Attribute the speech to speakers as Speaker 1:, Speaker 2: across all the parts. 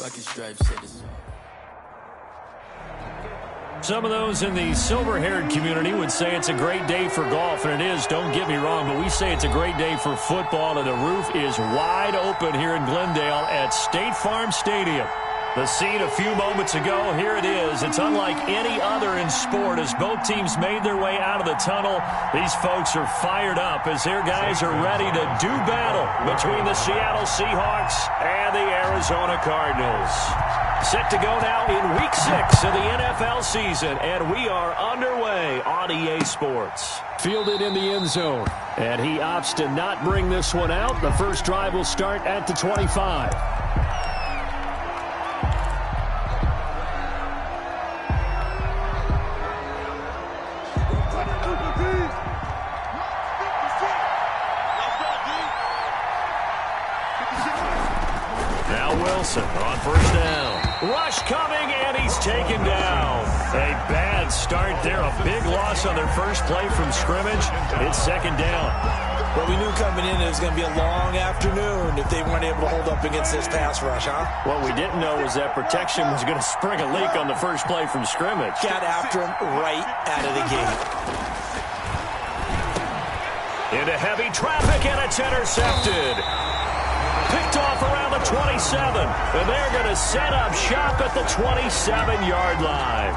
Speaker 1: Lucky Stripes said this.
Speaker 2: Some of those in the silver-haired community would say it's a great day for golf, and it is, don't get me wrong, but we say it's a great day for football, and the roof is wide open here in Glendale at State Farm Stadium. The scene a few moments ago, here it is. It's unlike any other in sport as both teams made their way out of the tunnel. These folks are fired up as their guys are ready to do battle between the Seattle Seahawks and the Arizona Cardinals. Set to go now in Week 6 of the NFL season, and we are underway on EA Sports. Fielded in the end zone, and he opts to not bring this one out. The first drive will start at the 25. On first down. Rush coming, and he's taken down. A bad start there. A big loss on their first play from scrimmage. It's second down.
Speaker 3: Well, we knew coming in it was going to be a long afternoon if they weren't able to hold up against this pass rush, huh?
Speaker 2: What we didn't know was that protection was going to spring a leak on the first play from scrimmage.
Speaker 3: Got after him right out of the gate.
Speaker 2: Into heavy traffic, and it's intercepted. Picked off around the 27, and they're going to set up shop at the 27-yard line.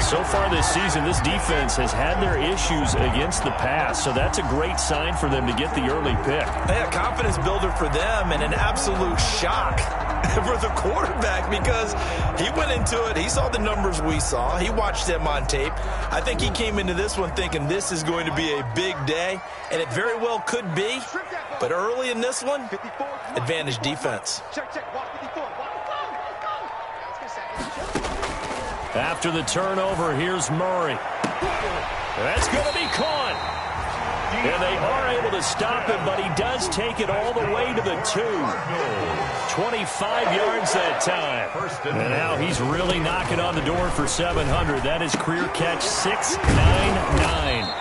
Speaker 2: So far this season, this defense has had their issues against the pass, so that's a great sign for them to get the early pick.
Speaker 3: Yeah, confidence builder for them and an absolute shock for the quarterback because he went into it. He saw the numbers we saw. He watched them on tape. I think he came into this one thinking this is going to be a big day, and it very well could be. But early in this one, advantage defense.
Speaker 2: After the turnover, here's Murray. That's going to be caught. And they are able to stop him, but he does take it all the way to the 2. 25 yards that time. And now he's really knocking on the door for 700. That is career catch 699.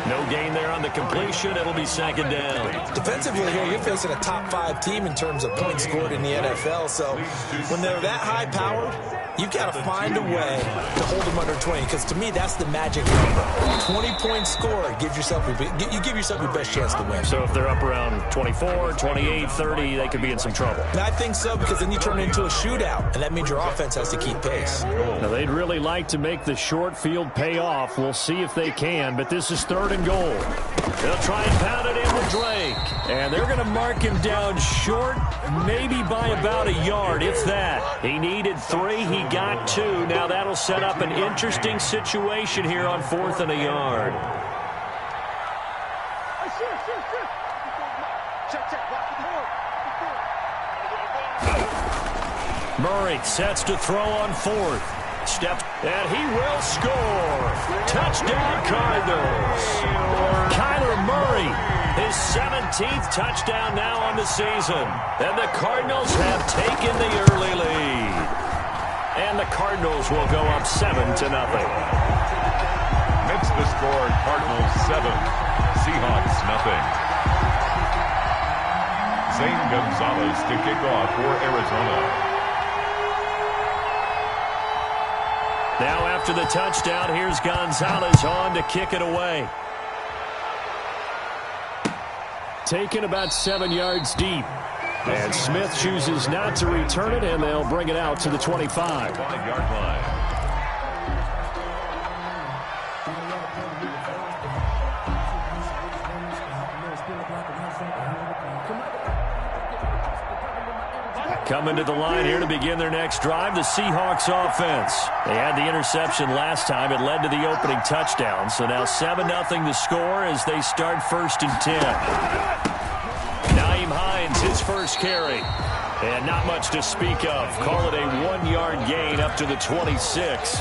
Speaker 2: No gain there on the completion. It'll be second down.
Speaker 3: Defensively here, you're facing a top 5 team in terms of points scored in the NFL. So when they're that high-powered, you've got to find a way to hold them under 20. Because to me, that's the magic number. 20 points scored, you give yourself your best chance to win.
Speaker 2: So if they're up around 24, 28, 30, they could be in some trouble.
Speaker 3: And I think so, because then you turn it into a shootout, and that means your offense has to keep pace.
Speaker 2: Now, they'd really like to make the short field pay off. We'll see if they can, but this is third and goal. They'll try and pound it in with Drake. And they're going to mark him down short, maybe by about a yard, if that. He needed 3. He got 2. Now that'll set up an interesting situation here on 4th and a yard. Murray sets to throw on 4th. Steps, and he will score. Touchdown, Cardinals. Kyler Murray, his 17th touchdown now on the season. And the Cardinals have taken the early lead. And the Cardinals will go up 7-0.
Speaker 4: Makes the score Cardinals 7, Seahawks nothing. Zane Gonzalez to kick off for Arizona.
Speaker 2: Now after the touchdown, here's Gonzalez on to kick it away. Taken about 7 yards deep. And Smith chooses not to return it, and they'll bring it out to the 25.
Speaker 4: 5-yard line.
Speaker 2: Coming to the line here to begin their next drive, the Seahawks offense. They had the interception last time. It led to the opening touchdown. So now 7-0 the score as they start 1st and 10. Nyheim Hines, his first carry. And not much to speak of. Call it a 1-yard gain up to the 26.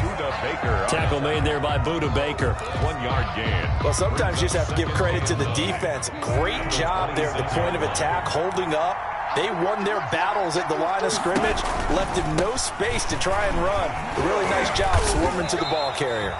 Speaker 2: Tackle made there by Buda Baker.
Speaker 4: 1-yard gain.
Speaker 3: Well, sometimes you just have to give credit to the defense. Great job there at the point of attack, holding up. They won their battles at the line of scrimmage, left him no space to try and run. A really nice job swarming to the ball carrier.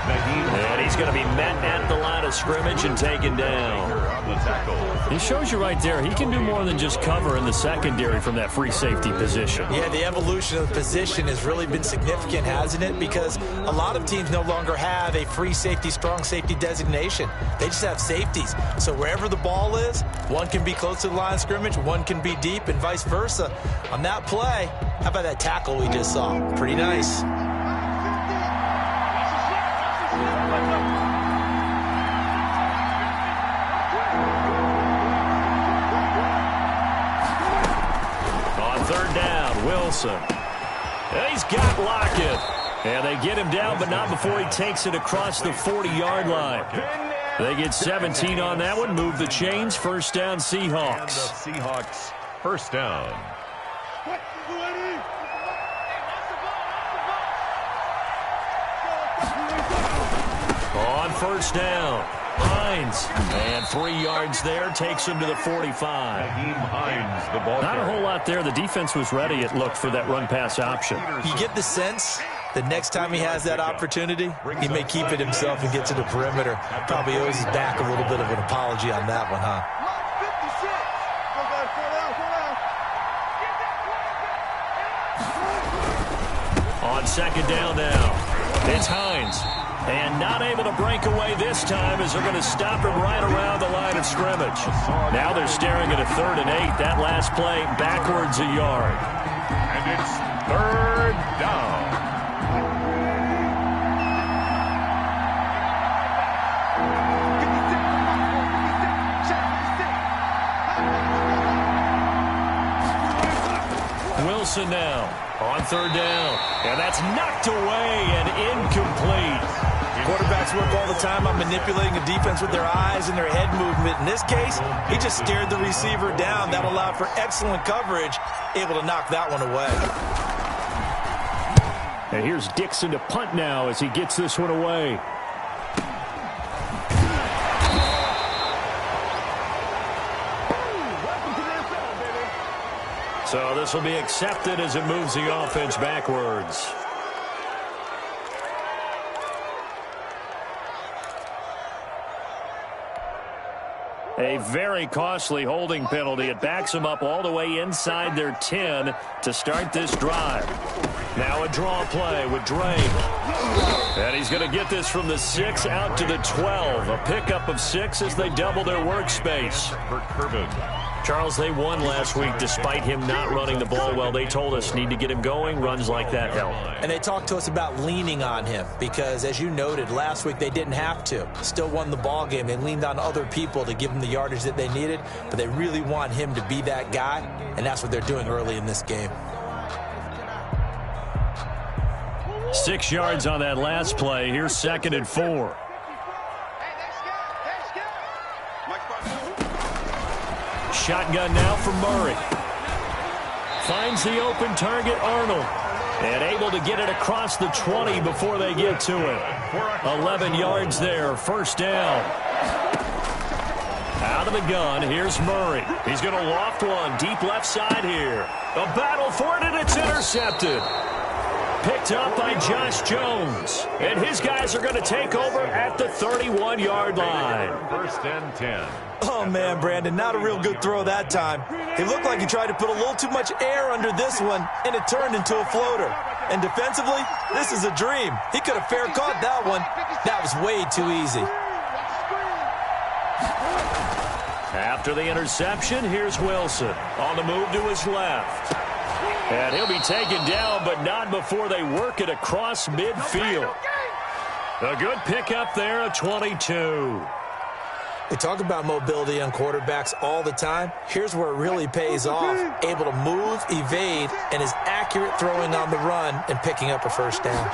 Speaker 2: And he's going to be met at the line of scrimmage and taken down.
Speaker 4: on the tackle.
Speaker 2: He shows you right there, he can do more than just cover in the secondary from that free safety position.
Speaker 3: Yeah, the evolution of the position has really been significant, hasn't it? Because a lot of teams no longer have a free safety, strong safety designation. They just have safeties. So wherever the ball is, one can be close to the line of scrimmage, one can be deep, and vice versa. On that play, how about that tackle we just saw? Pretty nice.
Speaker 2: Third down, Wilson. He's got Lockett. And they get him down, but not before he takes it across the 40-yard line. They get 17 on that one. Move the chains. First down, Seahawks.
Speaker 4: And the Seahawks, first down.
Speaker 2: On first down, Hines. And 3 yards there, takes him to the 45.
Speaker 4: Hines, the ball
Speaker 2: Not a whole lot there. The defense was ready, it looked, for that run-pass option.
Speaker 3: You get the sense that next time he has that opportunity, he may keep it himself and get to the perimeter. Probably owes his back a little bit of an apology on that one, huh?
Speaker 2: On second down now, it's Hines. And not able to break away this time as they're going to stop him right around the line of scrimmage. Now they're staring at a 3rd and 8. That last play backwards a yard.
Speaker 4: And it's third down.
Speaker 2: Wilson now on third down. And that's knocked away and incomplete.
Speaker 3: Quarterbacks work all the time on manipulating a defense with their eyes and their head movement. In this case, he just stared the receiver down. That allowed for excellent coverage, able to knock that one away.
Speaker 2: And here's Dixon to punt now as he gets this one away. So this will be accepted as it moves the offense backwards. A very costly holding penalty. It backs them up all the way inside their 10 to start this drive. Now a draw play with Drake. And he's going to get this from the 6 out to the 12. A pickup of 6 as they double their workspace.
Speaker 4: For Kirby.
Speaker 2: Charles, they won last week despite him not running the ball well. They told us need to get him going. Runs like that help.
Speaker 3: And they talked to us about leaning on him because, as you noted, last week they didn't have to. Still won the ball game. They leaned on other people to give them the yardage that they needed, but they really want him to be that guy, and that's what they're doing early in this game.
Speaker 2: 6 yards on that last play. Here's 2nd and 4. Shotgun now for Murray. Finds the open target, Arnold. And able to get it across the 20 before they get to it. 11 yards there, first down. Out of the gun, here's Murray. He's going to loft one, deep left side here. A battle for it, and it's intercepted. Picked up by Josh Jones. And his guys are going to take over at the 31-yard line.
Speaker 4: First and 10.
Speaker 3: Oh, man, Brandon, not a real good throw that time. It looked like he tried to put a little too much air under this one, and it turned into a floater. And defensively, this is a dream. He could have fair caught that one. That was way too easy.
Speaker 2: After the interception, here's Wilson on the move to his left. And he'll be taken down, but not before they work it across midfield. A good pickup there, a 22.
Speaker 3: They talk about mobility on quarterbacks all the time. Here's where it really pays off. Able to move, evade, and is accurate throwing on the run and picking up a first down.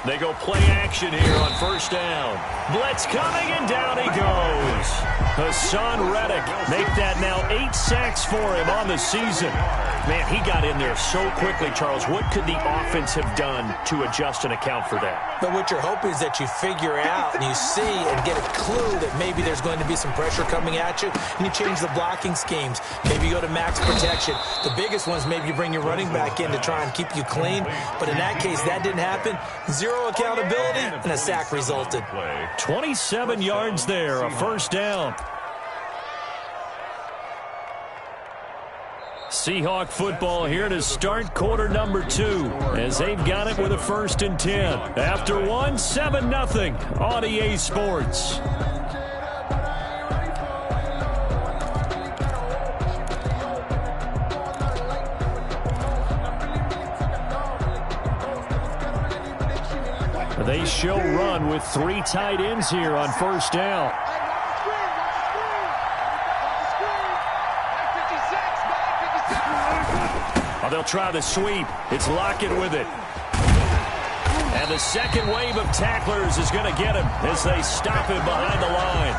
Speaker 2: They go play action here on first down. Blitz coming, and down he goes. Hassan Reddick make that now 8 sacks for him on the season. Man, he got in there so quickly, Charles. What could the offense have done to adjust and account for that?
Speaker 3: But what you're hoping is that you figure out and you see and get a clue that maybe there's going to be some pressure coming at you, and you change the blocking schemes. Maybe you go to max protection. The biggest one is maybe you bring your running back in to try and keep you clean. But in that case, that didn't happen. Zero accountability, and a sack resulted.
Speaker 2: 27 yards there, a first down. Seahawk football here to start quarter number 2 as they've got it with a 1st and 10. After 1, 7-0 on EA Sports. They show run with 3 tight ends here on 1st down. They'll try the sweep. It's Lockett with it. And the second wave of tacklers is going to get him as they stop him behind the line.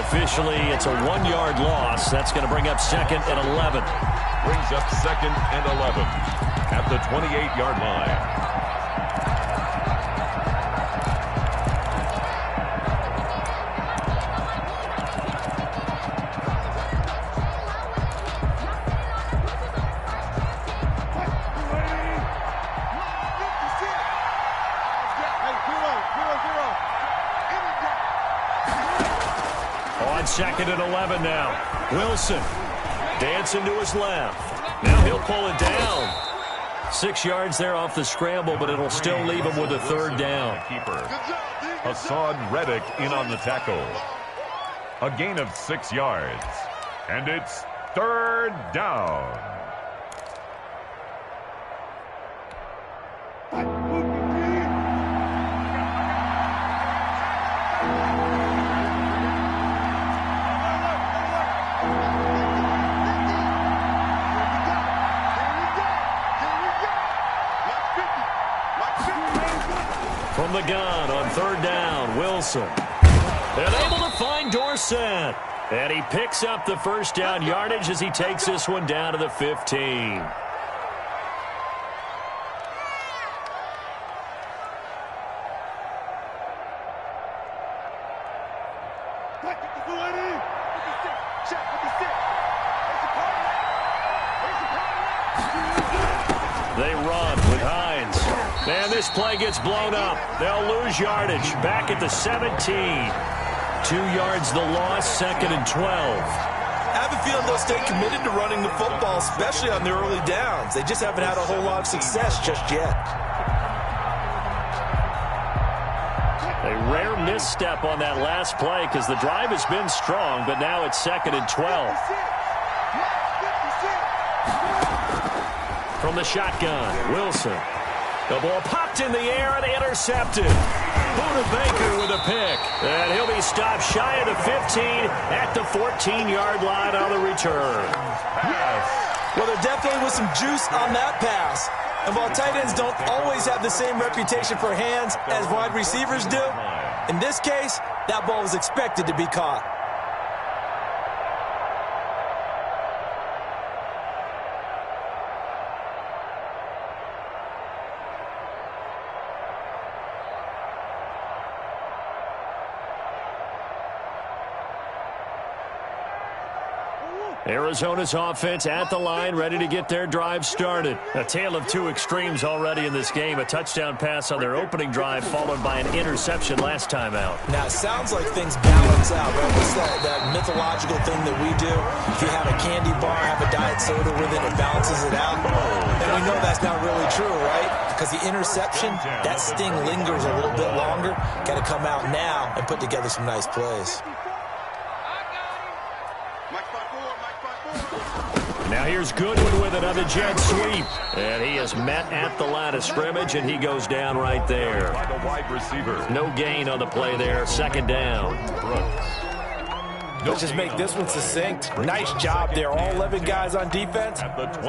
Speaker 2: Officially, it's a 1-yard loss. That's going to bring up 2nd and 11.
Speaker 4: Brings up 2nd and 11 at the 28-yard line.
Speaker 2: On 2nd and 11 now. Wilson dancing to his left. Now he'll pull it down. 6 yards there off the scramble, but it'll still leave him with a 3rd down.
Speaker 4: Keeper Hassan Reddick in on the tackle. A gain of 6 yards. And it's 3rd down.
Speaker 2: From the gun on 3rd down, Wilson. They're able to find Dorsett. And he picks up the 1st down yardage as he takes this one down to the 15. They run with Hines. And this play gets blown up. They'll lose yardage. Back at the 17. 2 yards the loss, 2nd and 12.
Speaker 3: I have a feeling they'll stay committed to running the football, especially on the early downs. They just haven't had a whole lot of success just yet.
Speaker 2: A rare misstep on that last play because the drive has been strong, but now it's 2nd and 12. From the shotgun, Wilson. The ball popped in the air and intercepted. Buda Baker with a pick. And he'll be stopped shy of the 15 at the 14-yard line on the return.
Speaker 3: Well, there definitely was some juice on that pass. And while tight ends don't always have the same reputation for hands as wide receivers do, in this case, that ball was expected to be caught.
Speaker 2: Arizona's offense at the line, ready to get their drive started. A tale of 2 extremes already in this game. A touchdown pass on their opening drive, followed by an interception last time out.
Speaker 3: Now, it sounds like things balance out, right? What's that mythological thing that we do? If you have a candy bar, have a diet soda with it, it balances it out. And we know that's not really true, right? Because the interception, that sting lingers a little bit longer. Got to come out now and put together some nice plays.
Speaker 2: Now here's Goodwin with another jet sweep. And he is met at the line of scrimmage, and he goes down right there.
Speaker 4: By the wide receiver.
Speaker 2: No gain on the play there. 2nd down.
Speaker 3: Let's just make this one succinct. Nice job there. All 11 guys on defense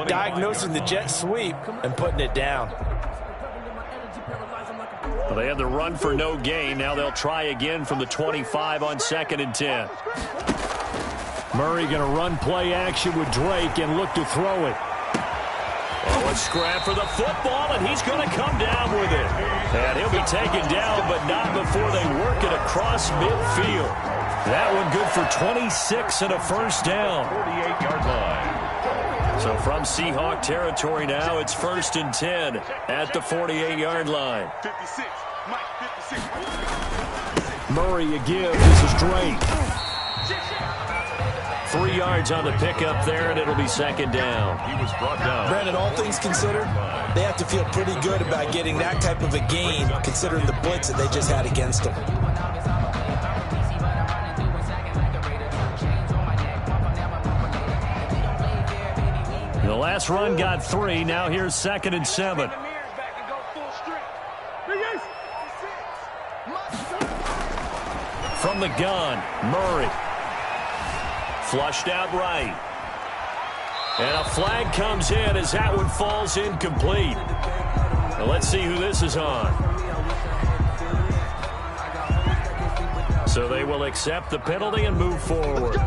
Speaker 3: diagnosing the jet sweep and putting it down.
Speaker 2: Well, they had the run for no gain. Now they'll try again from the 25 on 2nd and 10. Murray going to run play action with Drake and look to throw it. Oh, a scrap for the football, and he's going to come down with it. And he'll be taken down, but not before they work it across midfield. That one good for 26 and a 1st down.
Speaker 4: 48-yard line.
Speaker 2: So from Seahawk territory now, it's 1st and 10 at the 48-yard line.
Speaker 1: 56, Mike, 56.
Speaker 2: Murray a give. This is Drake. 3 yards on the pickup there, and it'll be second down.
Speaker 4: He was brought down.
Speaker 3: Brandon, all things considered, they have to feel pretty good about getting that type of a gain, considering the blitz that they just had against them.
Speaker 2: The last run got 3. Now here's 2nd and 7. From the gun, Murray. Flushed out right. And a flag comes in as that one falls incomplete. Now let's see who this is on. So they will accept the penalty and move forward.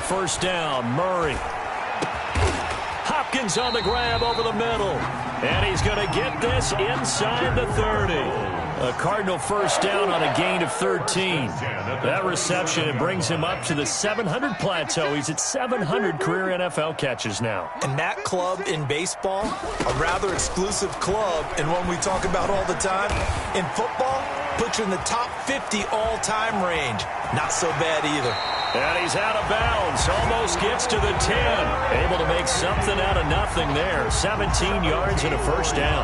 Speaker 2: First down, Murray. Hopkins on the grab over the middle. And he's going to get this inside the 30. A Cardinal first down on a gain of 13. That reception, it brings him up to the 700 plateau. He's at 700 career NFL catches now.
Speaker 3: And that club in baseball, a rather exclusive club, and one we talk about all the time. In football, puts you in the top 50 all-time range. Not so bad either.
Speaker 2: And he's out of bounds. Almost gets to the 10. Able to make something out of nothing there. 17 yards and a first down.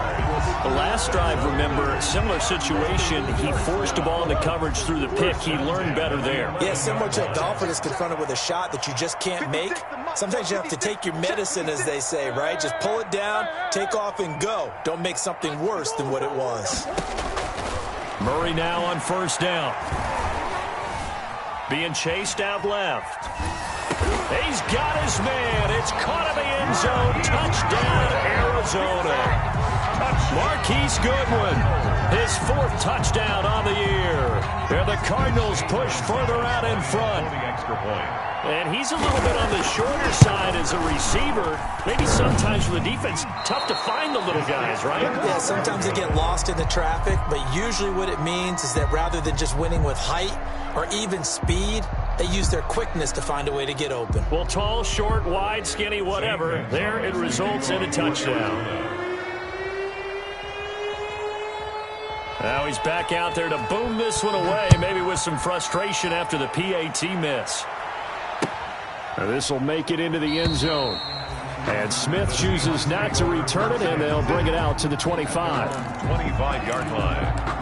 Speaker 2: The last drive, remember, similar situation. He forced the ball into coverage through the pick. He learned better there.
Speaker 3: Yeah, similar to a golfer that's confronted with a shot that you just can't make. Sometimes you have to take your medicine, as they say, right? Just pull it down, take off, and go. Don't make something worse than what it was.
Speaker 2: Murray now on first down. Being chased out left. He's got his man. It's caught in the end zone. Touchdown, Arizona. Marquise Goodwin, his 4th touchdown on the year. And the Cardinals push further out in front. And he's a little bit on the shorter side as a receiver. Maybe sometimes for the defense, tough to find the little guys, right?
Speaker 3: Yeah, sometimes they get lost in the traffic, but usually what it means is that rather than just winning with height or even speed, they use their quickness to find a way to get open.
Speaker 2: Well, tall, short, wide, skinny, whatever, there it results in a touchdown. Now he's back out there to boom this one away, maybe with some frustration after the PAT miss. This will make it into the end zone. And Smith chooses not to return it, and they'll bring it out to the 25.
Speaker 4: 25-yard line.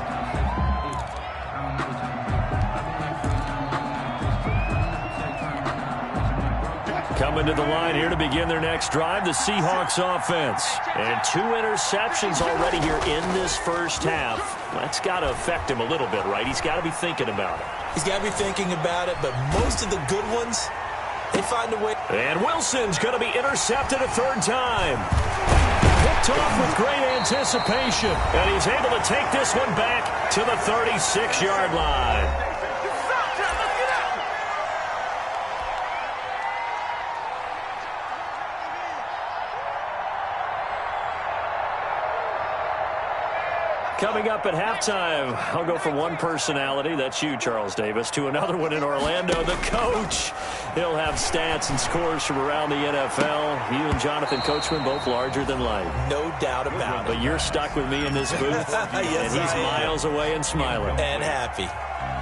Speaker 2: Coming to the line here to begin their next drive, the Seahawks offense. And 2 interceptions already here in this first half. That's got to affect him a little bit, right? He's got to be thinking about it.
Speaker 3: He's got to be thinking about it, but most of the good ones, they find a way.
Speaker 2: And Wilson's going to be intercepted a 3rd time. Picked off with great anticipation. And he's able to take this one back to the 36-yard line. Coming up at halftime, I'll go from one personality, that's you, Charles Davis, to another one in Orlando, the coach. He'll have stats and scores from around the NFL. You and Jonathan Coachman, both larger than life.
Speaker 3: No doubt about it.
Speaker 2: But you're stuck with me in this booth,
Speaker 3: yes,
Speaker 2: and he's miles away and smiling.
Speaker 3: And happy.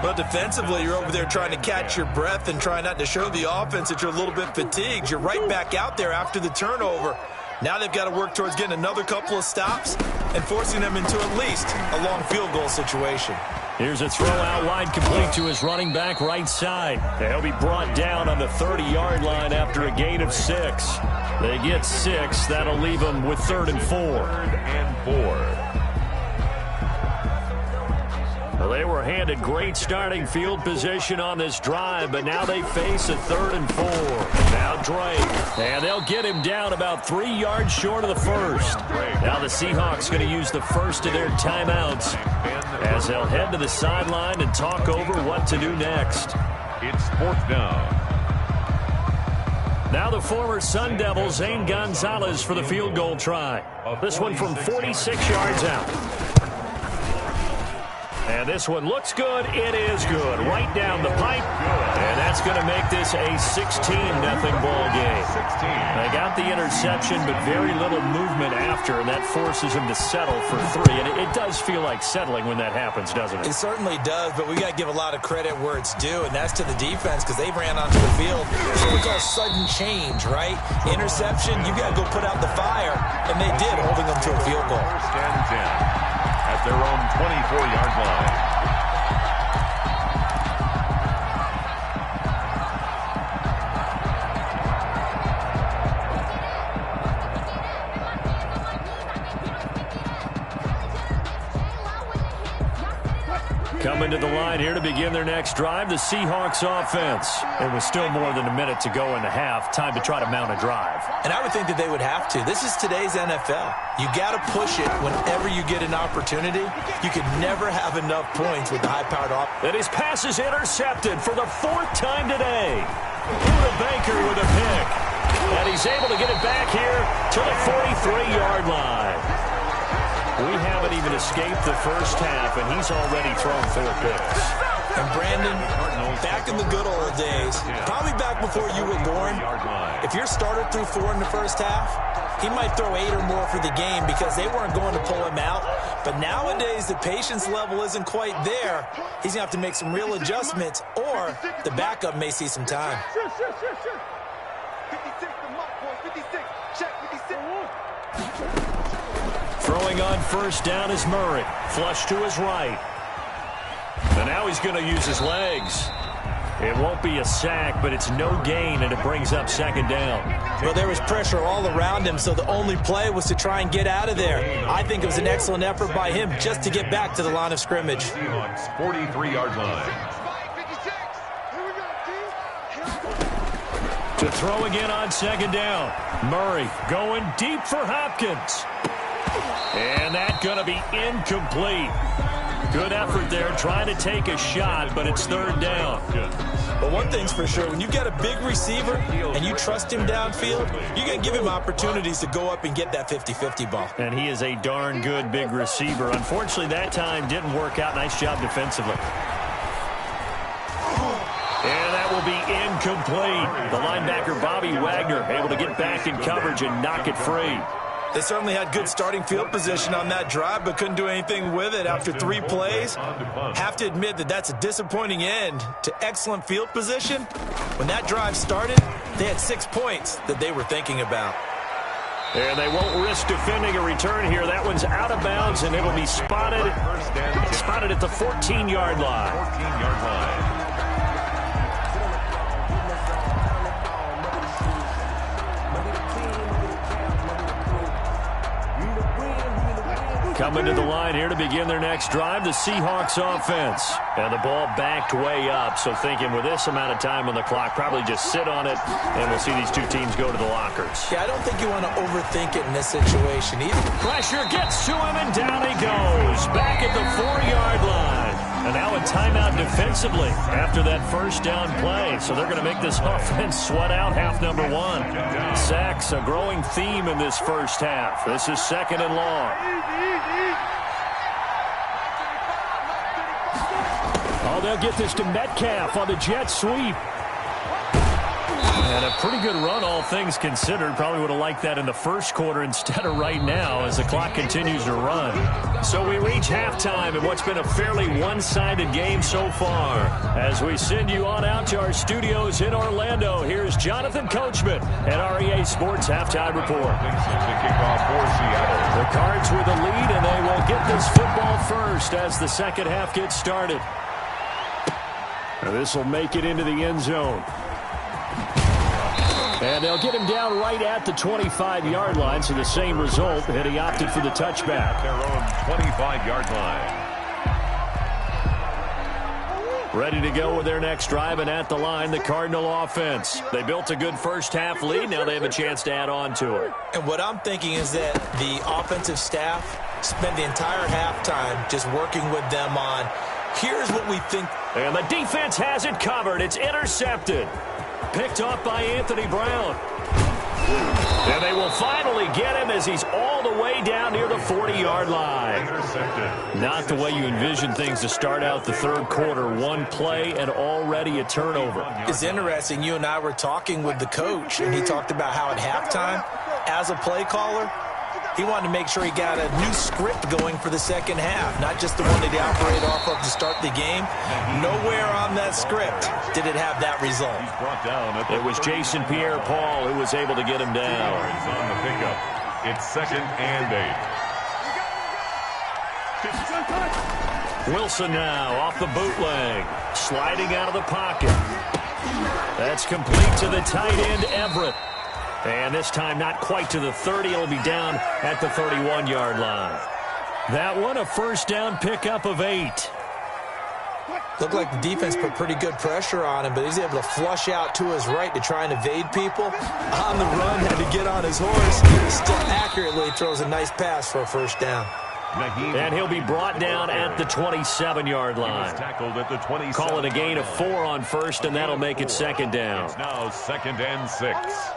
Speaker 3: Well, defensively, you're over there trying to catch your breath and try not to show the offense that you're a little bit fatigued. You're right back out there after the turnover. Now they've got to work towards getting another couple of stops and forcing them into at least a long field goal situation.
Speaker 2: Here's a throw out wide, complete to his running back right side. He'll be brought down on the 30-yard line after a gain of 6. They get 6. That'll leave them with 3rd and 4.
Speaker 4: 3rd and 4.
Speaker 2: Well, they were handed great starting field position on this drive, but now they face a 3rd and 4. Now Drake, and they'll get him down about 3 yards short of the first. Now the Seahawks going to use the first of their timeouts as they'll head to the sideline and talk over what to do next.
Speaker 4: It's 4th down.
Speaker 2: Now the former Sun Devil, Zane Gonzalez, for the field goal try. This one from 46 yards out. And this one looks good. It is good. Right down the pipe. And that's going to make this a 16-0 ball game. They got the interception, but very little movement after, and that forces him to settle for 3. And it does feel like settling when that happens, doesn't it?
Speaker 3: It certainly does, but we got to give a lot of credit where it's due, and that's to the defense because they ran onto the field. It's what we call sudden change, right? Interception, you got to go put out the fire, and they did, holding them to a field goal.
Speaker 4: First and 10 at their own 24-yard line.
Speaker 2: Coming to the line here to begin their next drive, the Seahawks offense. It was still more than a minute to go in the half. Time to try to mount a drive.
Speaker 3: And I would think that they would have to. This is today's NFL. You got to push it whenever you get an opportunity. You can never have enough points with the high-powered offense.
Speaker 2: And his pass is intercepted for the 4th time today. Buda Baker with a pick. And he's able to get it back here to the 43-yard line. We haven't even escaped the first half, and he's already thrown 4 picks.
Speaker 3: And Brandon, back in the good old days, probably back before you were born, if your starter threw 4 in the first half, he might throw 8 or more for the game because they weren't going to pull him out. But nowadays, the patience level isn't quite there. He's going to have to make some real adjustments, or the backup may see some time.
Speaker 1: 56, the mark, boys. 56. Check 56.
Speaker 2: Throwing on first down is Murray. Flush to his right. And now he's going to use his legs. It won't be a sack, but it's no gain, and it brings up 2nd down.
Speaker 3: Well, there was pressure all around him, so the only play was to try and get out of there. I think it was an excellent effort by him just to get back to the line of scrimmage.
Speaker 4: Seahawks 43-yard line.
Speaker 2: To throw again on 2nd down. Murray going deep for Hopkins. And that's going to be incomplete. Good effort there, trying to take a shot, but it's 3rd down.
Speaker 3: But one thing's for sure, when you've got a big receiver and you trust him downfield, you're going to give him opportunities to go up and get that 50-50 ball.
Speaker 2: And he is a darn good big receiver. Unfortunately, that time didn't work out. Nice job defensively. And that will be incomplete. The linebacker, Bobby Wagner, able to get back in coverage and knock it free.
Speaker 3: They certainly had good starting field position on that drive, but couldn't do anything with it after 3 plays. Have to admit that that's a disappointing end to excellent field position. When that drive started, they had 6 points that they were thinking about.
Speaker 2: And they won't risk defending a return here. That one's out of bounds, and it'll be spotted at the 14-yard line.
Speaker 4: 14-yard line.
Speaker 2: Coming to the line here to begin their next drive, the Seahawks offense. And the ball backed way up, so thinking with this amount of time on the clock, probably just sit on it, and we'll see these 2 teams go to the lockers.
Speaker 3: Yeah, I don't think you want to overthink it in this situation either.
Speaker 2: Pressure gets to him, and down he goes. Back at the 4-yard line. And now a timeout defensively after that first down play. So they're going to make this offense sweat out half number 1. Sacks, a growing theme in this first half. This is 2nd and long. Oh, they'll get this to Metcalf on the jet sweep. And a pretty good run, all things considered. Probably would have liked that in the first quarter instead of right now as the clock continues to run. So we reach halftime in what's been a fairly one-sided game so far. As we send you on out to our studios in Orlando, here's Jonathan Coachman at REA Sports Halftime Report.
Speaker 4: The kickoff for Seattle.
Speaker 2: The Cards with the lead, and they will get this football first as the second half gets started. This will make it into the end zone. And they'll get him down right at the 25-yard line, so the same result, and he opted for the touchback.
Speaker 4: Their own 25-yard line.
Speaker 2: Ready to go with their next drive, and at the line, the Cardinal offense. They built a good first-half lead. Now they have a chance to add on to it.
Speaker 3: And what I'm thinking is that the offensive staff spent the entire halftime just working with them on, here's what we think.
Speaker 2: And the defense has it covered. It's intercepted. Picked off by Anthony Brown. And they will finally get him as he's all the way down near the 40-yard line. Not the way you envision things to start out the third quarter. One play and already a turnover.
Speaker 3: It's interesting. You and I were talking with the coach, and he talked about how at halftime, as a play caller, he wanted to make sure he got a new script going for the second half, not just the one that he operated off of to start the game. Nowhere on that script did it have that result.
Speaker 2: It was Jason Pierre-Paul who was able to get him down.
Speaker 4: On the pickup, it's 2nd and 8.
Speaker 2: Wilson now off the bootleg, sliding out of the pocket. That's complete to the tight end, Everett. And this time not quite to the 30. It'll be down at the 31-yard line. That one, a first down pickup of 8.
Speaker 3: Looked like the defense put pretty good pressure on him, but he's able to flush out to his right to try and evade people. On the run, had to get on his horse. Still accurately throws a nice pass for a first down.
Speaker 2: And he'll be brought down at the 27-yard line. Call it a gain of 4 on first, and that'll make it second down.
Speaker 4: It's now 2nd and 6.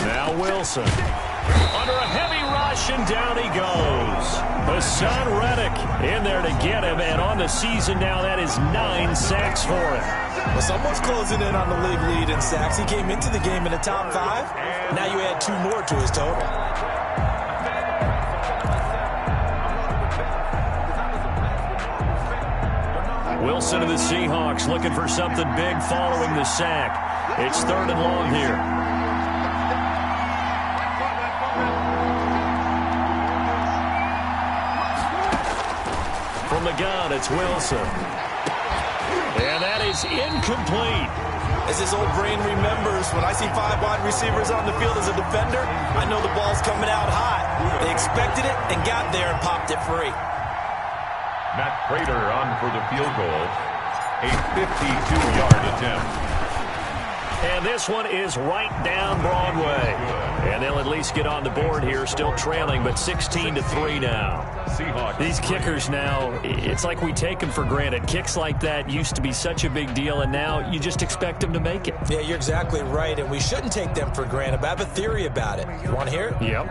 Speaker 2: Now Wilson. Under a heavy rush, and down he goes. Hassan Reddick in there to get him, and on the season now, that is 9 sacks for him.
Speaker 3: Well, someone's closing in on the league lead in sacks. He came into the game in the top 5. Now you add 2 more to his total.
Speaker 2: Wilson of the Seahawks looking for something big following the sack. It's 3rd and long here. From the gun, it's Wilson. And that is incomplete.
Speaker 3: As his old brain remembers, when I see 5 wide receivers on the field as a defender, I know the ball's coming out hot. They expected it and got there and popped it free.
Speaker 4: Matt Prater on for the field goal. A 52-yard attempt.
Speaker 2: And this one is right down Broadway. And they'll at least get on the board here, still trailing, but 16-3 now.
Speaker 4: Seahawks.
Speaker 2: These kickers now, it's like we take them for granted. Kicks like that used to be such a big deal, and now you just expect them to make it.
Speaker 3: Yeah, you're exactly right, and we shouldn't take them for granted. But I have a theory about it. You want to hear it?
Speaker 2: Yep.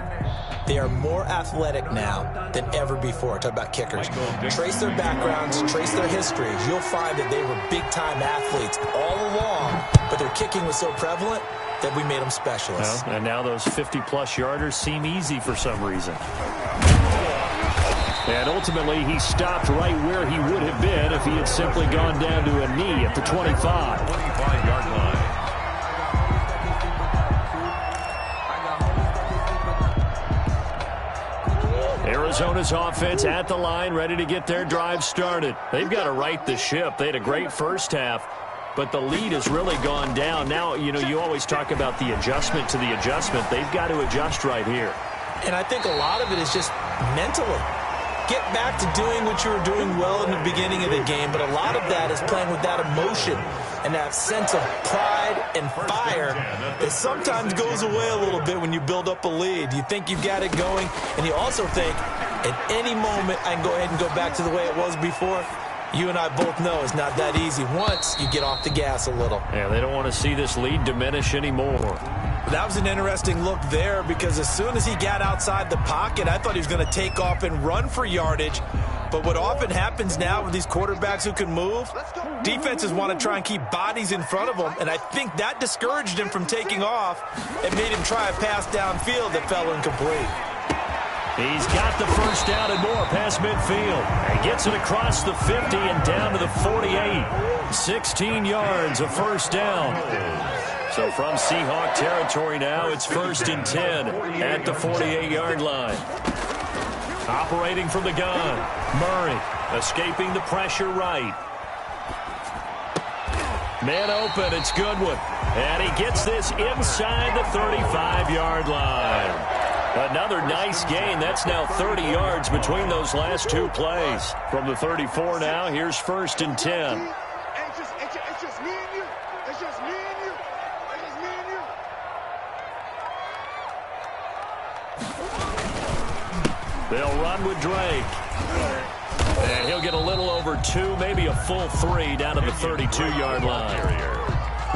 Speaker 3: They are more athletic now than ever before. Talk about kickers. Trace their backgrounds, trace their histories. You'll find that they were big-time athletes all along, but their kicking was so prevalent that we made them specialists.
Speaker 2: Well, and now those 50-plus yarders seem easy for some reason. And ultimately, he stopped right where he would have been if he had simply gone down to a knee at the 25.
Speaker 4: 25-yard line.
Speaker 2: Arizona's offense at the line, ready to get their drive started. They've got to right the ship. They had a great first half, but the lead has really gone down. Now, you know, you always talk about the adjustment to the adjustment. They've got to adjust right here.
Speaker 3: And I think a lot of it is just mentally. Get back to doing what you were doing well in the beginning of the game, but a lot of that is playing with that emotion and that sense of pride and fire that sometimes goes away a little bit when you build up a lead. You think you've got it going, and you also think at any moment I can go ahead and go back to the way it was before. You and I both know it's not that easy once you get off the gas a little.
Speaker 2: Yeah, they don't want to see this lead diminish anymore.
Speaker 3: That was an interesting look there because as soon as he got outside the pocket, I thought he was going to take off and run for yardage. But what often happens now with these quarterbacks who can move, defenses want to try and keep bodies in front of them, and I think that discouraged him from taking off and made him try a pass downfield that fell incomplete.
Speaker 2: He's got the first down and more past midfield. And gets it across the 50 and down to the 48. 16 yards of first down. So from Seahawk territory now, it's 1st and 10 at the 48-yard line. Operating from the gun, Murray escaping the pressure right. Man open, it's Goodwin. And he gets this inside the 35-yard line. Another nice gain. That's now 30 yards between those last 2 plays. From the 34 now, here's 1st and 10.
Speaker 1: It's just me and you.
Speaker 2: They'll run with Drake. And he'll get a little over 2, maybe a full 3 down to the 32-yard line.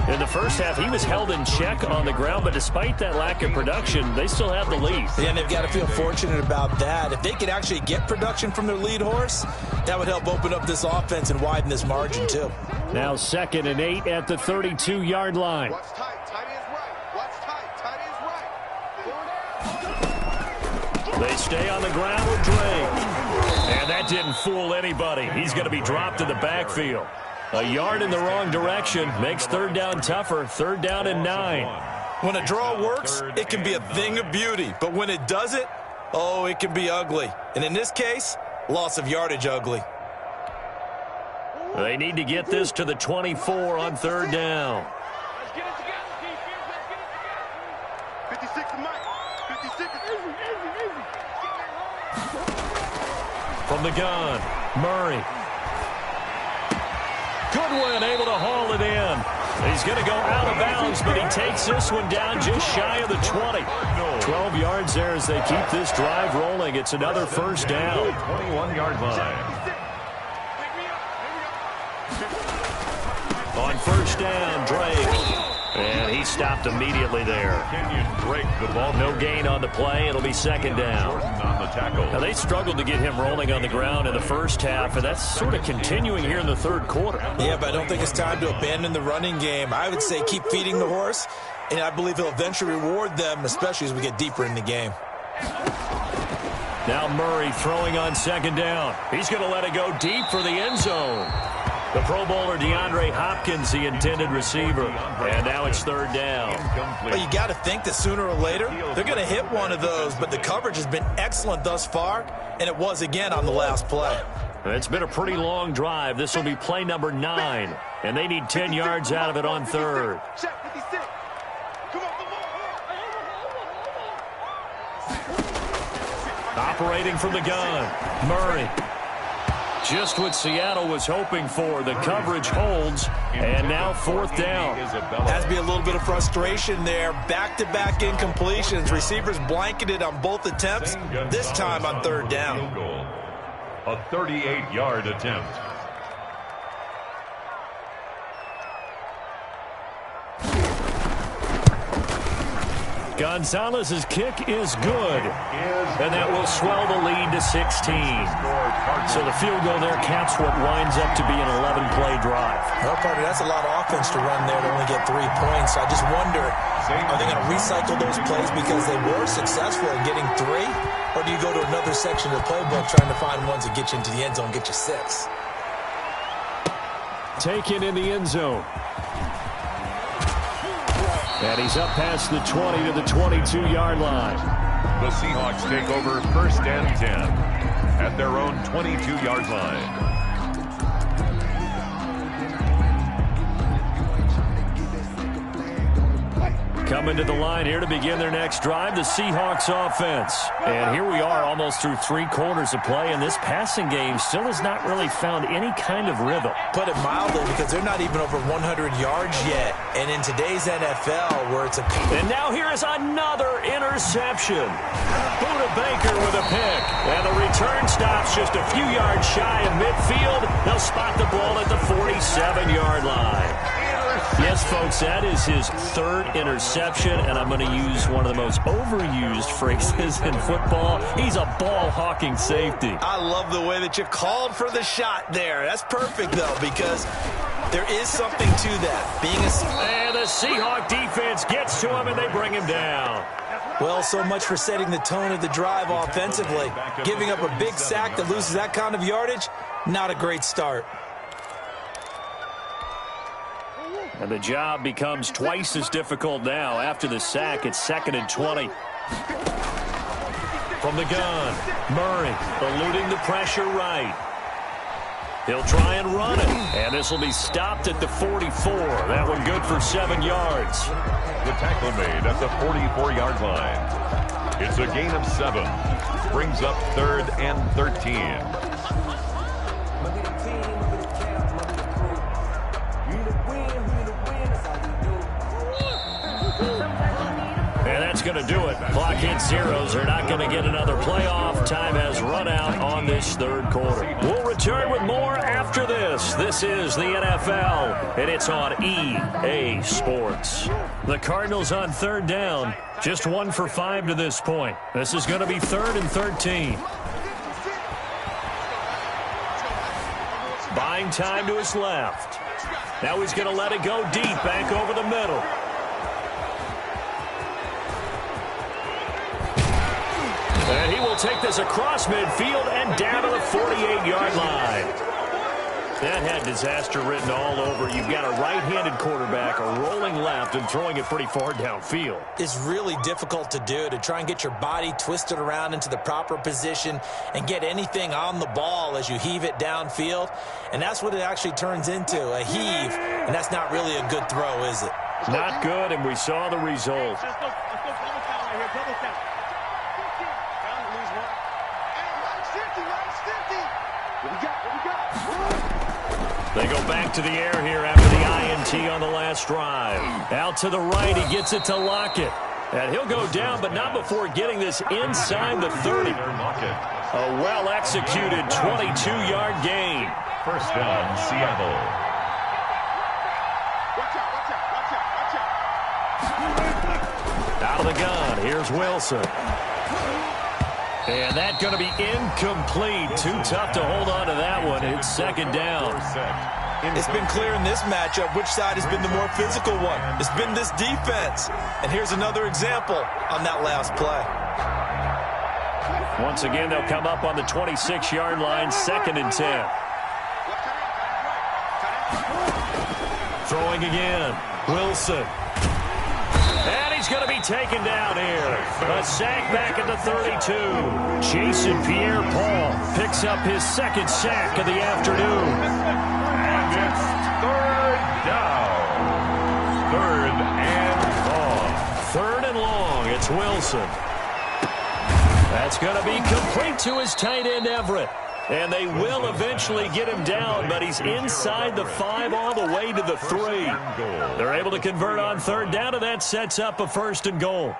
Speaker 2: In the first half, he was held in check on the ground, but despite that lack of production, they still have the lead.
Speaker 3: Yeah, and they've got to feel fortunate about that. If they could actually get production from their lead horse, that would help open up this offense and widen this margin, too.
Speaker 2: Now 2nd and 8 at the 32-yard line.
Speaker 1: Watch tight. Tight is right. Watch tight. Tight is right.
Speaker 2: They stay on the ground with Drake. And that didn't fool anybody. He's going to be dropped in the backfield. A yard in the wrong direction makes 3rd down tougher. 3rd down and 9.
Speaker 3: When a draw works, it can be a thing of beauty. But when it doesn't, oh, it can be ugly. And in this case, loss of yardage ugly.
Speaker 2: They need to get this to the 24 on 3rd down.
Speaker 1: Let's get it together, defense. Let's get it together. 56 to Mike. 56 is easy.
Speaker 2: From the gun, Murray. Goodwin able to haul it in. He's going to go out of bounds, but he takes this one down just shy of the 20. 12 yards there as they keep this drive rolling. It's another 1st down.
Speaker 4: 21-yard line.
Speaker 2: On 1st down, Drake. And he stopped immediately there.
Speaker 4: Kenyon Drake, the ball.
Speaker 2: No gain on the play. It'll be 2nd down.
Speaker 4: On the tackle.
Speaker 2: Now, they struggled to get him rolling on the ground in the first half, and that's sort of continuing here in the 3rd quarter.
Speaker 3: Yeah, but I don't think it's time to abandon the running game. I would say keep feeding the horse, and I believe he'll eventually reward them, especially as we get deeper in the game.
Speaker 2: Now Murray throwing on 2nd down. He's going to let it go deep for the end zone. The Pro Bowler DeAndre Hopkins, the intended receiver. And now it's 3rd down.
Speaker 3: Well, you got to think that sooner or later they're going to hit one of those, but the coverage has been excellent thus far, and it was again on the last play.
Speaker 2: It's been a pretty long drive. This will be play number 9, and they need 10 yards out of it on 3rd.
Speaker 1: Check 56. Come on,
Speaker 2: Operating from the gun, Murray. Just what Seattle was hoping for. The coverage holds, and now 4th down.
Speaker 3: Has to be a little bit of frustration there. Back-to-back incompletions. Receivers blanketed on both attempts, this time on 3rd down.
Speaker 4: A 38-yard attempt.
Speaker 2: Gonzalez's kick is good, and that will swell the lead to 16. So the field goal there caps what winds up to be an 11-play drive.
Speaker 3: Well, partner, that's a lot of offense to run there to only get 3 points. I just wonder, are they going to recycle those plays because they were successful in getting 3? Or do you go to another section of the playbook trying to find ones that get you into the end zone and get you 6?
Speaker 2: Taken in the end zone. And he's up past the 20 to the 22-yard line.
Speaker 4: The Seahawks take over 1st and 10 at their own 22-yard line.
Speaker 2: Coming to the line here to begin their next drive, the Seahawks offense. And here we are almost through 3 quarters of play, and this passing game still has not really found any kind of rhythm.
Speaker 3: Put it mildly, because they're not even over 100 yards yet. And in today's NFL, where it's a...
Speaker 2: And now here is another interception. Buda Baker with a pick. And the return stops just a few yards shy of midfield. They'll spot the ball at the 47-yard line. Yes, folks, that is his 3rd interception, and I'm going to use one of the most overused phrases in football. He's a ball-hawking safety.
Speaker 3: I love the way that you called for the shot there. That's perfect, though, because there is something to that.
Speaker 2: And the Seahawk defense gets to him, and they bring him down.
Speaker 3: Well, so much for setting the tone of the drive offensively. Giving up a big sack that loses that kind of yardage, not a great start.
Speaker 2: And the job becomes twice as difficult now. After the sack, it's 2nd and 20. From the gun, Murray eluding the pressure right. He'll try and run it. And this will be stopped at the 44. That one good for 7 yards.
Speaker 4: The tackle made at the 44-yard line. It's a gain of 7. Brings up 3rd and 13.
Speaker 2: And that's going going to do it. Clock hits zeros. They're not going to get another playoff. Time has run out on this third quarter. We'll return with more after this. This is the NFL, and it's on EA Sports. The Cardinals on third down. Just 1 for 5 to this point. This is going to be 3rd and 13. Buying time to his left. Now he's going to let it go deep, back over the middle. And he will take this across midfield and down to the 48-yard line. That had disaster written all over. You've got a right-handed quarterback, a rolling left, and throwing it pretty far downfield.
Speaker 3: It's really difficult to do, to try and get your body twisted around into the proper position and get anything on the ball as you heave it downfield. And that's what it actually turns into, a heave. And that's not really a good throw, is it?
Speaker 2: Not good, and we saw the result.
Speaker 1: Let's go double count right here, double count.
Speaker 2: They go back to the air here after the INT on the last drive. Out to the right, he gets it to Lockett. And he'll go down, but not before getting this inside the 30. A well-executed 22-yard gain.
Speaker 4: First down, Seattle.
Speaker 2: Out of the gun, here's Wilson. And that's going to be incomplete. Too tough to hold on to that one. It's second down.
Speaker 3: It's been clear in this matchup which side has been the more physical one. It's been this defense. And here's another example on that last play.
Speaker 2: Once again, they'll come up on the 26-yard line, 2nd and 10. Throwing again. Wilson. And he's going to be taken down here. A sack back at the 32. Jason Pierre-Paul picks up his 2nd sack of the afternoon.
Speaker 4: And it's 3rd down. 3rd and long.
Speaker 2: 3rd and long. It's Wilson. That's going to be complete to his tight end, Everett. And they will eventually get him down, but he's inside the 5 all the way to the 3. They're able to convert on 3rd down, and that sets up a 1st and goal.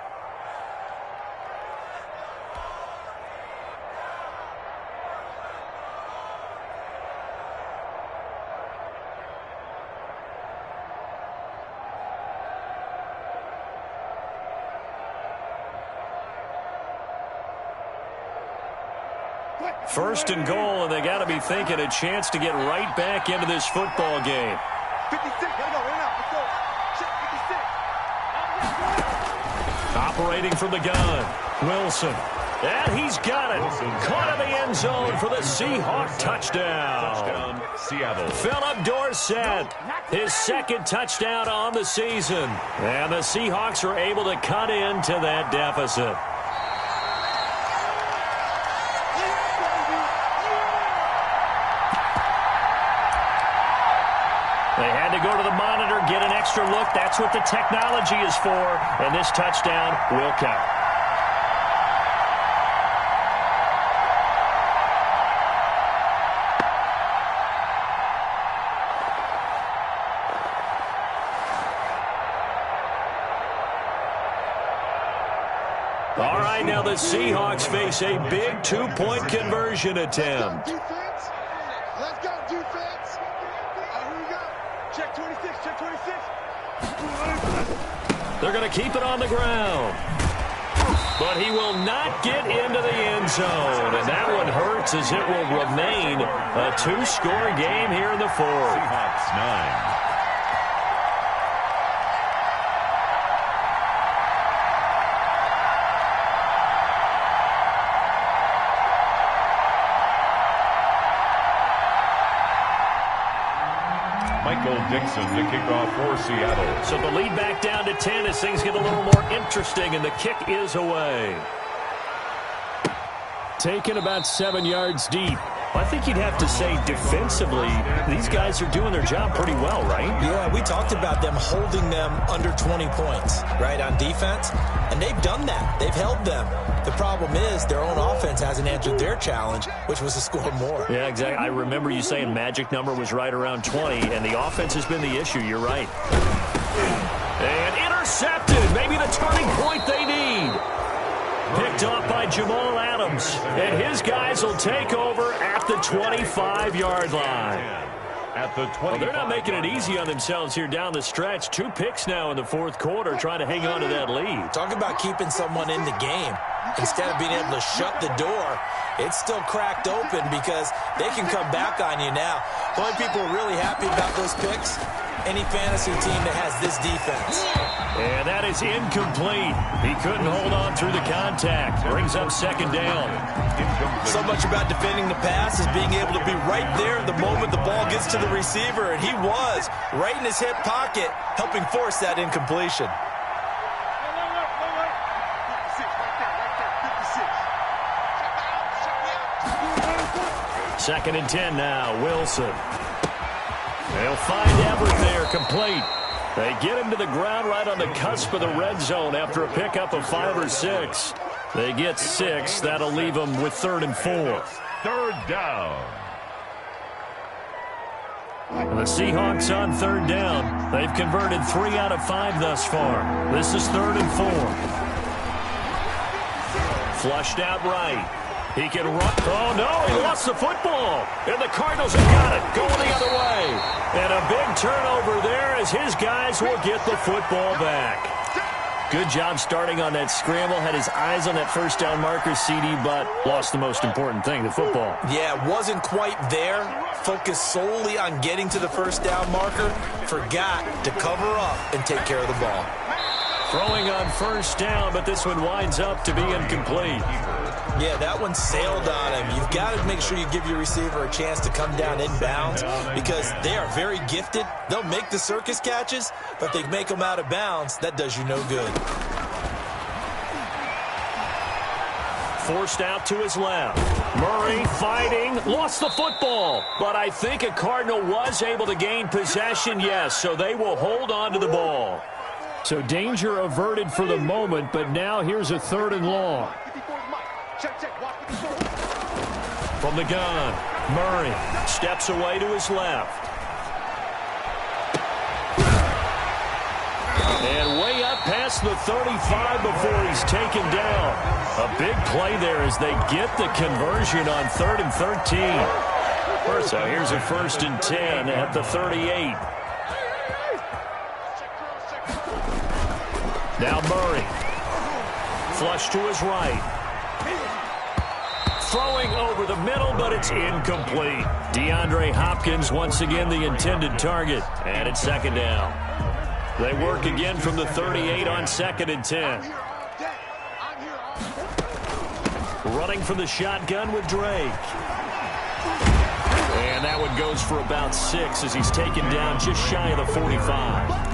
Speaker 2: First and goal, and they got to be thinking a chance to get right back into this football game.
Speaker 1: 56, gotta go, in and out, let's go. Check 56.
Speaker 2: Operating from the gun, Wilson. And he's got it. Caught in the end zone for the Seahawk touchdown.
Speaker 4: Seattle.
Speaker 2: Philip Dorsett, his 2nd touchdown on the season. And the Seahawks are able to cut into that deficit. They had to go to the monitor, get an extra look. That's what the technology is for. And this touchdown will count. All right, now the Seahawks face a big 2-point conversion attempt.
Speaker 1: Defense, let's go, defense. Here we go. Check 26, check 26.
Speaker 2: They're going to keep it on the ground. But he will not get into the end zone. And that one hurts as it will remain a 2-score game here in the 4th.
Speaker 4: Seahawks 9. Dixon to kick off for Seattle.
Speaker 2: So the lead back down to 10 as things get a little more interesting, and the kick is away. Taken about 7 yards deep. I think you'd have to say defensively, these guys are doing their job pretty well, right?
Speaker 3: Yeah, we talked about them holding them under 20 points, right, on defense. And they've done that. They've held them. The problem is their own offense hasn't answered their challenge, which was to score more.
Speaker 2: Yeah, exactly. I remember you saying magic number was right around 20, and the offense has been the issue. You're right. And intercepted. Maybe the turning point they need. Picked off by Jamal Adams. And his guys will take over at the 25-yard line.
Speaker 4: At the 25.
Speaker 2: Well, they're not making it easy on themselves here down the stretch. 2 picks now in the fourth quarter, trying to hang on to that lead.
Speaker 3: Talk about keeping someone in the game. Instead of being able to shut the door, it's still cracked open because they can come back on you now. The only people who are really happy about those picks, any fantasy team that has this defense.
Speaker 2: And that is incomplete. He couldn't hold on through the contact. Brings up second down.
Speaker 3: So much about defending the pass is being able to be right there the moment the ball gets to the receiver, and he was right in his hip pocket, helping force that incompletion.
Speaker 2: Second and 10 now, Wilson. They'll find Everett there, complete. They get him to the ground right on the cusp of the red zone after a pickup of 5 or 6. They get 6. That'll leave them with 3rd and 4.
Speaker 4: Third down.
Speaker 2: The Seahawks on 3rd down. They've converted 3 out of 5 thus far. This is 3rd and 4. Flushed out right. He can run. Oh, no, he lost the football. And the Cardinals have got it, going the other way. And a big turnover there as his guys will get the football back. Good job starting on that scramble. Had his eyes on that first down marker, CD, but lost the most important thing, the football.
Speaker 3: Yeah, wasn't quite there. Focused solely on getting to the first down marker. Forgot to cover up and take care of the ball.
Speaker 2: Throwing on first down, but this one winds up to be incomplete.
Speaker 3: Yeah, that one sailed on him. You've got to make sure you give your receiver a chance to come down inbounds because they are very gifted. They'll make the circus catches, but if they make them out of bounds, that does you no good.
Speaker 2: Forced out to his left. Murray fighting, lost the football. But I think a Cardinal was able to gain possession, yes, so they will hold on to the ball. So danger averted for the moment, but now here's a 3rd and long. From the gun, Murray steps away to his left. And way up past the 35 before he's taken down. A big play there as they get the conversion on 3rd and 13. So here's a 1st and 10 at the 38. Now Murray. Flush to his right. Throwing over the middle, but it's incomplete. DeAndre Hopkins once again the intended target. And it's 2nd down. They work again from the 38 on 2nd and 10. Running from the shotgun with Drake. And that one goes for about 6 as he's taken down just shy of the 45.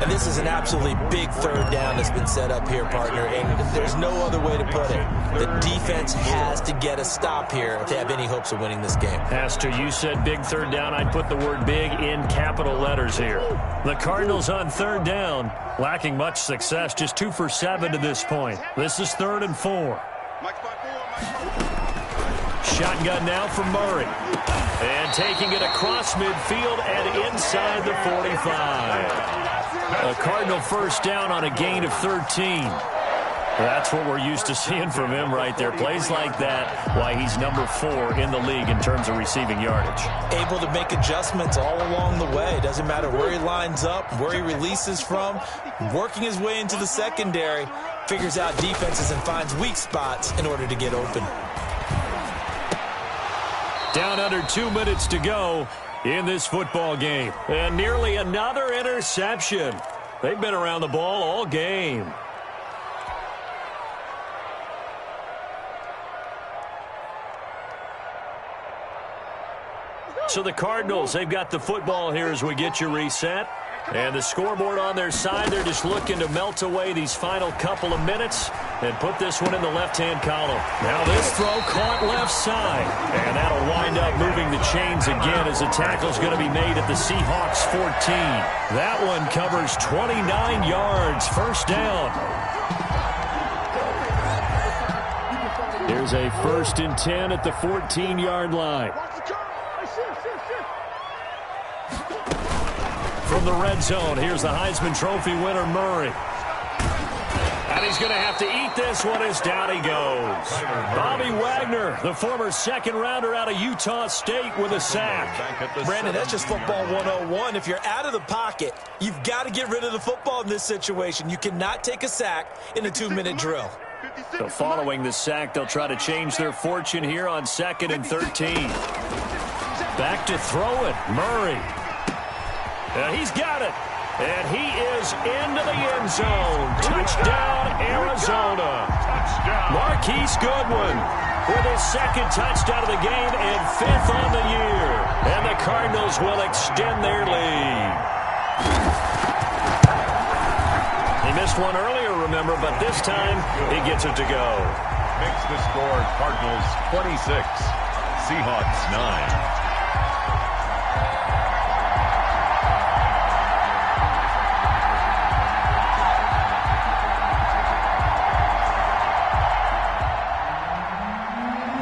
Speaker 3: And this is an absolutely big 3rd down that's been set up here, partner, and there's no other way to put it. The defense has to get a stop here if they have any hopes of winning this game.
Speaker 2: Pastor, you said big 3rd down. I'd put the word big in capital letters here. The Cardinals on 3rd down, lacking much success, just 2 for 7 to this point. This is 3rd and 4. Shotgun now from Murray. And taking it across midfield and inside the 45. A Cardinal 1st down on a gain of 13. That's what we're used to seeing from him right there. Plays like that, why he's number 4 in the league in terms of receiving yardage.
Speaker 3: Able to make adjustments all along the way. Doesn't matter where he lines up, where he releases from. Working his way into the secondary, figures out defenses and finds weak spots in order to get open.
Speaker 2: Down under 2 minutes to go in this football game. And nearly another interception. They've been around the ball all game. So the Cardinals, they've got the football here as we get you reset. And the scoreboard on their side, they're just looking to melt away these final couple of minutes and put this one in the left-hand column. Now this throw caught left side. And that'll wind up moving the chains again as the tackle's going to be made at the Seahawks 14. That one covers 29 yards. 1st down. Here's a 1st and 10 at the 14-yard line. From the red zone, here's the Heisman Trophy winner, Murray. And he's going to have to eat this one as down he goes. Bobby Wagner, the former second-rounder out of Utah State with a sack.
Speaker 3: Brandon, that's just football 101. If you're out of the pocket, you've got to get rid of the football in this situation. You cannot take a sack in a 2-minute drill.
Speaker 2: So following the sack, they'll try to change their fortune here on 2nd and 13. Back to throw it, Murray. He's got it. And he is into the end zone. Touchdown, Arizona. Touchdown. Marquise Goodwin with his second touchdown of the game and 5th on the year. And the Cardinals will extend their lead. He missed one earlier, remember, but this time he gets it to go.
Speaker 4: Makes the score Cardinals 26, Seahawks 9.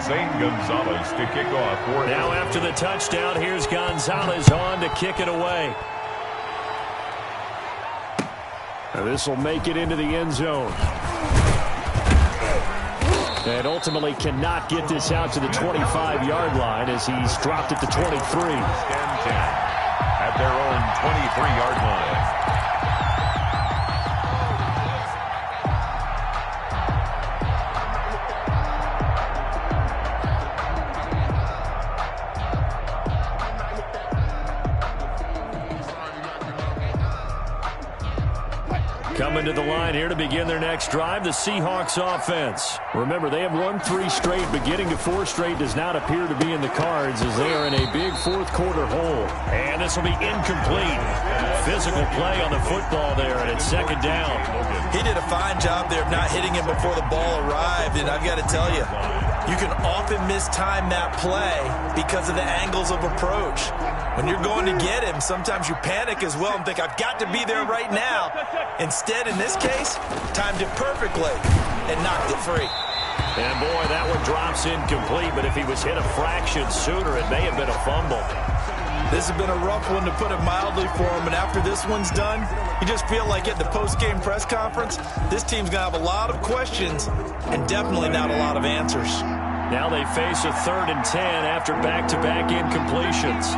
Speaker 4: Zane Gonzalez to kick off.
Speaker 2: Now after the touchdown, here's Gonzalez on to kick it away. This will make it into the end zone. And ultimately cannot get this out to the 25-yard line as he's dropped it to 23.
Speaker 4: At their own 23-yard line.
Speaker 2: Coming to the line here to begin their next drive, the Seahawks offense. Remember, they have won 3 straight, but getting to 4 straight does not appear to be in the cards as they are in a big fourth-quarter hole. And this will be incomplete. Physical play on the football there, and it's 2nd down.
Speaker 3: He did a fine job there of not hitting it before the ball arrived, and I've got to tell you, you can often mistime that play because of the angles of approach. When you're going to get him, sometimes you panic as well and think, I've got to be there right now. Instead, in this case, timed it perfectly and knocked it free.
Speaker 2: And, boy, that one drops incomplete, but if he was hit a fraction sooner, it may have been a fumble.
Speaker 3: This has been a rough one, to put it mildly, for him, and after this one's done, you just feel like at the post-game press conference, this team's going to have a lot of questions and definitely not a lot of answers.
Speaker 2: Now they face a 3rd and 10 after back-to-back incompletions.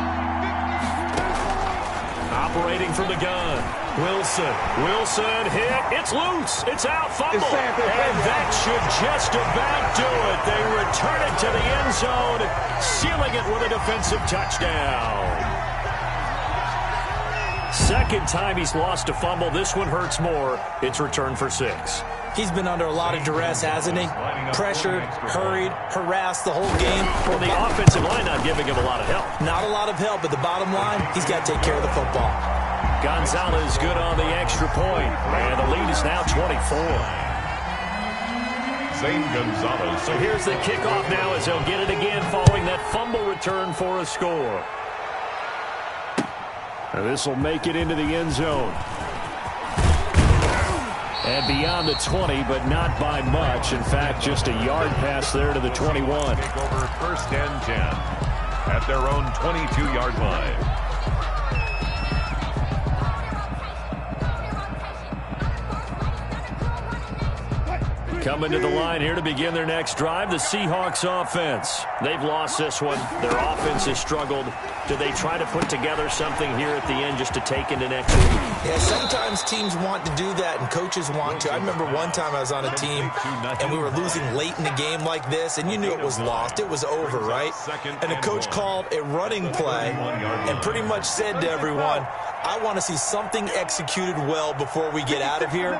Speaker 2: Operating from the gun. Wilson hit. It's loose. It's out. Fumble. And that should just about do it. They return it to the end zone, sealing it with a defensive touchdown. 2nd time he's lost a fumble. This one hurts more. It's returned for 6.
Speaker 3: He's been under a lot of duress, hasn't he? Pressured, hurried, harassed the whole game.
Speaker 2: Well, the offensive line not giving him a lot of help.
Speaker 3: Not a lot of help, but the bottom line, he's got to take care of the football.
Speaker 2: Gonzalez good on the extra point. And the lead is now 24.
Speaker 4: Zane Gonzalez.
Speaker 2: So here's the kickoff now as they'll get it again following that fumble return for a score. And this will make it into the end zone. And beyond the 20, but not by much. In fact, just a yard pass there to the 21.
Speaker 4: Take over 1st and 10 at their own 22-yard line.
Speaker 2: Coming to the line here to begin their next drive, the Seahawks offense. They've lost this one. Their offense has struggled. Do they try to put together something here at the end just to take into next week?
Speaker 3: Yeah, sometimes teams want to do that and coaches want to. I remember one time I was on a team and we were losing late in the game like this, and you knew it was lost. It was over, right? And the coach called a running play and pretty much said to everyone, I want to see something executed well before we get out of here.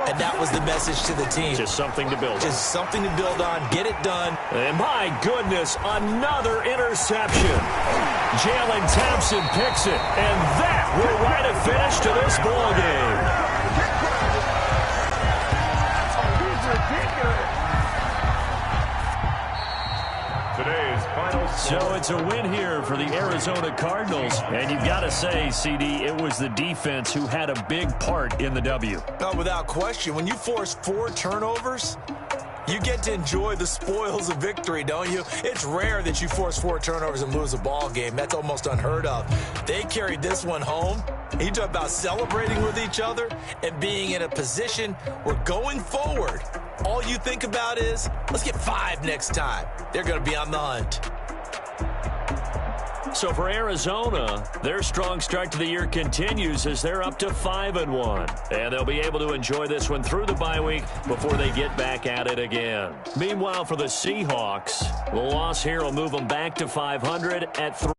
Speaker 3: And that was the message to the team.
Speaker 2: Just something to build on.
Speaker 3: Just something to build on. Get it done.
Speaker 2: And my goodness, another interception. Jalen Thompson picks it. And that will write a finish to this ball game.
Speaker 4: Today's final score.
Speaker 2: So it's a win here for the Arizona Cardinals. And you've got to say, CD, it was the defense who had a big part in the W.
Speaker 3: No, without question. When you force 4 turnovers, You get to enjoy the spoils of victory, don't you? It's rare that you force 4 turnovers and lose a ball game. That's almost unheard of. They carried this one home. You talk about celebrating with each other and being in a position where going forward, all you think about is, let's get 5 next time. They're going to be on the hunt.
Speaker 2: So for Arizona, their strong start to the year continues as they're up to 5-1. And they'll be able to enjoy this one through the bye week before they get back at it again. Meanwhile, for the Seahawks, the loss here will move them back to 500 at 3.